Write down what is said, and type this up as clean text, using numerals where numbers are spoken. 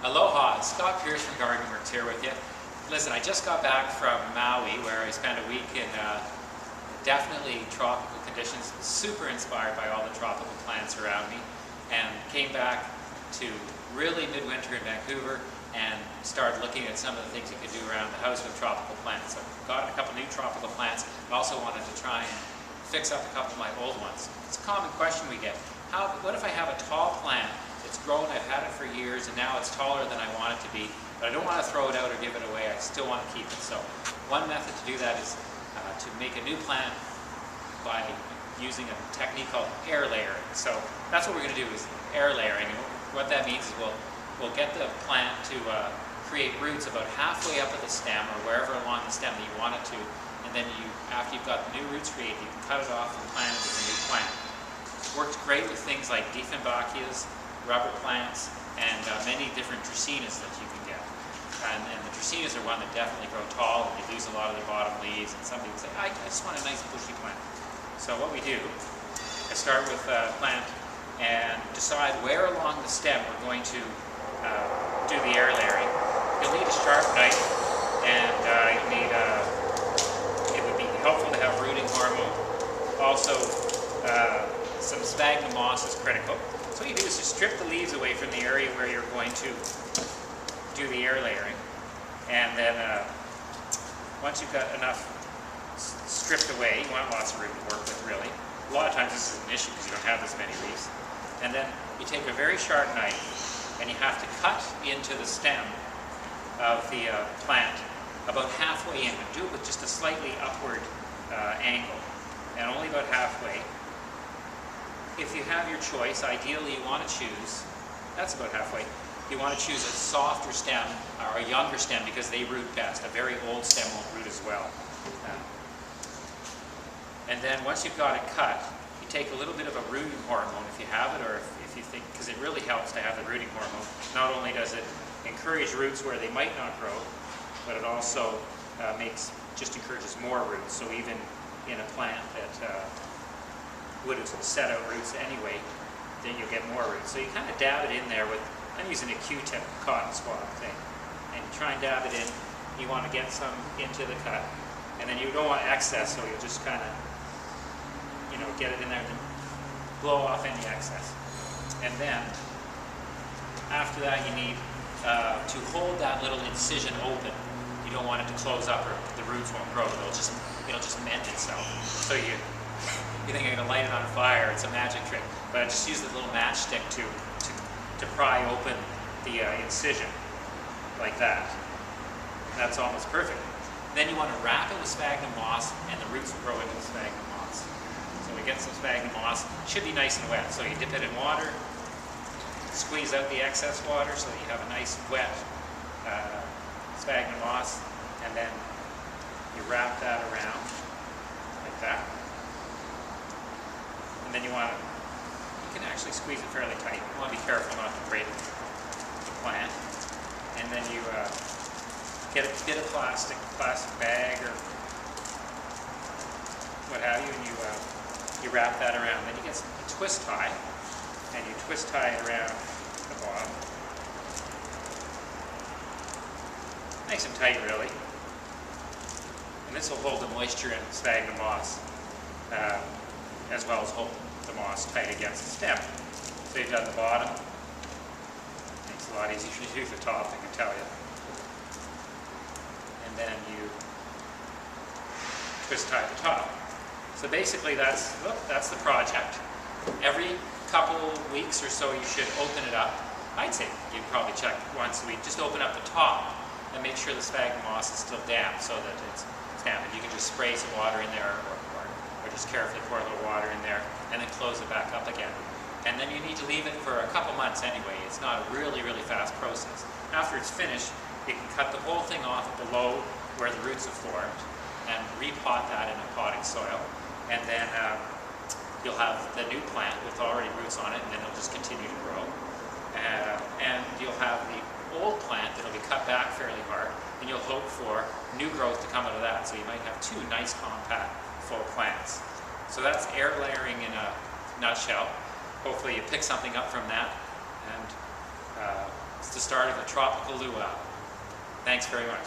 Aloha, Scott Pearce from GardenWorks here with you. Listen, I just got back from Maui where I spent a week in definitely tropical conditions, super inspired by all the tropical plants around me, and came back to really midwinter in Vancouver and started looking at some of the things you could do around the house with tropical plants. So I've got a couple new tropical plants. I also wanted to try and fix up a couple of my old ones. It's a common question we get. What if I have a tall plant? It's grown, I've had it for years, and now it's taller than I want it to be, but I don't want to throw it out or give it away. I still want to keep it. So one method to do that is to make a new plant by using a technique called air layering. So that's what we're going to do, is air layering. And what that means is we'll get the plant to create roots about halfway up at the stem or wherever along the stem that you want it to, and then after you've got the new roots created, you can cut it off and plant it as a new plant. It works great with things like Dieffenbachias, rubber plants, and many different dracaenas that you can get. And the dracaenas are one that definitely grow tall, and they lose a lot of their bottom leaves, and some people say, I just want a nice bushy plant. So what we do is start with a plant and decide where along the stem we're going to do the air layering. You'll need a sharp knife, and you'll need, it would be helpful to have rooting hormone. Also, some sphagnum moss is critical. So what you do is just strip the leaves away from the area where you're going to do the air layering. And then once you've got enough stripped away, you want lots of room to work with, really. A lot of times this is an issue because you don't have this many leaves. And then you take a very sharp knife and you have to cut into the stem of the plant about halfway in. Do it with just a slightly upward angle, and only about halfway. If you have your choice, ideally you want to choose, that's about halfway, you want to choose a softer stem or a younger stem because they root best. A very old stem won't root as well. And then once you've got it cut, you take a little bit of a rooting hormone if you have it, or if you think, because it really helps to have the rooting hormone. Not only does it encourage roots where they might not grow, but it also just encourages more roots. So even in a plant that would have set out roots anyway, then you'll get more roots. So you kind of dab it in there with, I'm using a Q-tip cotton swab thing, and you try and dab it in. You want to get some into the cut, and then you don't want excess, so you'll just kind of, get it in there and blow off any excess. And then after that, you need to hold that little incision open. You don't want it to close up, or the roots won't grow. It'll just mend itself. So you think you're going to light it on fire, it's a magic trick. But I just use the little matchstick to pry open the incision, like that. That's almost perfect. Then you want to wrap it with sphagnum moss, and the roots will grow into the sphagnum moss. So we get some sphagnum moss. It should be nice and wet. So you dip it in water, squeeze out the excess water so that you have a nice wet sphagnum moss, and then you wrap that around like that. And then you can actually squeeze it fairly tight. You want to be careful not to break the plant. And then you get a bit of plastic bag or what have you, and you wrap that around. Then you get a twist tie, and you twist tie it around the bottom. Nice and tight, really. And this will hold the moisture in the sphagnum moss, as well as hold the moss tight against the stem. So you've done the bottom. Makes it a lot easier to do the top, I can tell you. And then you twist tie the top. So basically that's the project. Every couple weeks or so you should open it up. I'd say you'd probably check once a week. Just open up the top and make sure the sphagnum moss is still damp so that it's damp. And you can just spray some water in there, or just carefully pour a little water in there, and then close it back up again. And then you need to leave it for a couple months anyway. It's not a really, really fast process. After it's finished, you can cut the whole thing off below where the roots have formed and repot that in a potting soil. And then you'll have the new plant with already roots on it, and then it'll just continue to grow. And you'll have the old plant that'll be cut back fairly hard, and you'll hope for new growth to come out of that. So you might have two nice compact full plants. So that's air layering in a nutshell. Hopefully you pick something up from that, and It's the start of a tropical luau. Thanks very much.